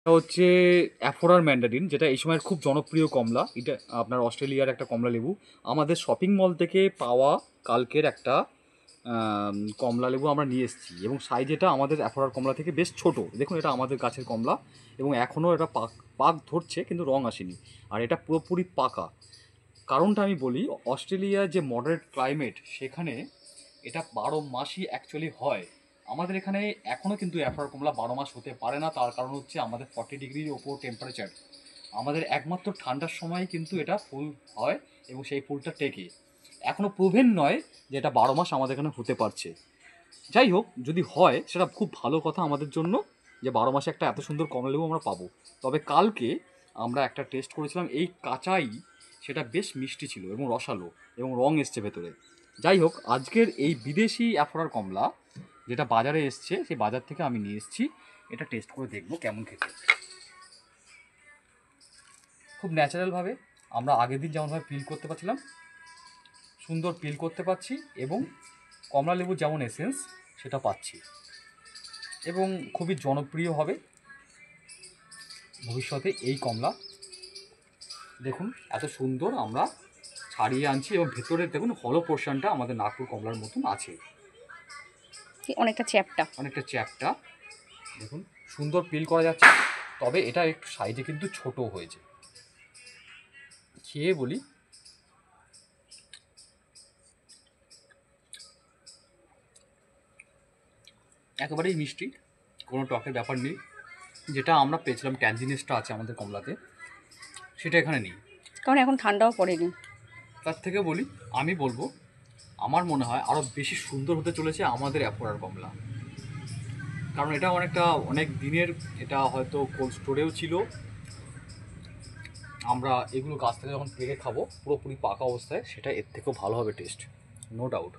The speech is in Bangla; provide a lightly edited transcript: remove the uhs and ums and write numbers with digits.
এটা হচ্ছে অ্যাফোরার ম্যান্ডারিন, যেটা এই সময়ের খুব জনপ্রিয় কমলা। এটা আপনার অস্ট্রেলিয়ার একটা কমলা লেবু। আমাদের শপিং মল থেকে পাওয়া কালকের একটা কমলা লেবু আমরা নিয়ে এসেছি, এবং সাইজ এটা আমাদের অ্যাফোরার কমলা থেকে বেশ ছোট। দেখুন, এটা আমাদের গাছের কমলা এবং এখনও এটা পাক ধরছে, কিন্তু রং আসেনি। আর এটা পুরোপুরি পাকা। কারণটা আমি বলি, অস্ট্রেলিয়ার যে মডারেট ক্লাইমেট, সেখানে এটা 12 মাসই অ্যাকচুয়ালি হয়। আমাদের এখানে এখনও কিন্তু অ্যাফোরার কমলা 12 মাস হতে পারে না। তার কারণ হচ্ছে আমাদের 40 ডিগ্রির ওপর টেম্পারেচার। আমাদের একমাত্র ঠান্ডার সময় কিন্তু এটা ফুল হয় এবং সেই ফুলটা টেকে। এখনও প্রুভেন নয় যে এটা 12 মাস আমাদের এখানে হতে পারছে। যাই হোক, যদি হয় সেটা খুব ভালো কথা আমাদের জন্য, যে 12 মাসে একটা এত সুন্দর কমলালেবু আমরা পাবো। তবে কালকে আমরা একটা টেস্ট করেছিলাম এই কাঁচাই, সেটা বেশ মিষ্টি ছিল এবং রসালো এবং রং এসছে ভেতরে। যাই হোক, আজকের এই বিদেশি অ্যাফোরার কমলা যেটা বাজারে এসছে, সেই বাজার থেকে আমি নিয়ে এসেছি। এটা টেস্ট করে দেখবো কেমন খেতে। খুব ন্যাচারালভাবে আমরা আগের দিন যেমনভাবে পিল করতে পারছিলাম, সুন্দর পিল করতে পারছি, এবং কমলা লেবুর যেমন এসেন্স সেটা পাচ্ছি, এবং খুবই জনপ্রিয় হবে ভবিষ্যতে এই কমলা। দেখুন এত সুন্দর আমরা ছাড়িয়ে আনছি, এবং ভেতরের দেখুন হলো পোর্শনটা আমাদের নাগপুর কমলার মতন আছে, অনেকটা চ্যাপটা। দেখুন সুন্দর পিল করা যাচ্ছে, তবে এটা একটু সাইজে কিন্তু ছোট হয়েছে। খেয়ে বলি, একেবারেই মিষ্টি, কোনো টকের ব্যাপার নেই। যেটা আমরা পেয়েছিলাম ট্যানজিনেসটা আছে আমাদের কমলাতে, সেটা এখানে নেই, কারণ এখন ঠান্ডাও পড়েনি। তার থেকে বলি, আমি বলবো আমার মনে হয় আরও বেশি সুন্দর হতে চলেছে আমাদের অ্যাফোরার কমলা। কারণ এটা অনেক দিনের, এটা হয়তো কোল্ড স্টোরেও ছিল। আমরা এগুলো গাছ থেকে যখন পেরে খাবো পুরোপুরি পাকা অবস্থায়, সেটা এর থেকেও ভালো হবে টেস্ট, নো ডাউট।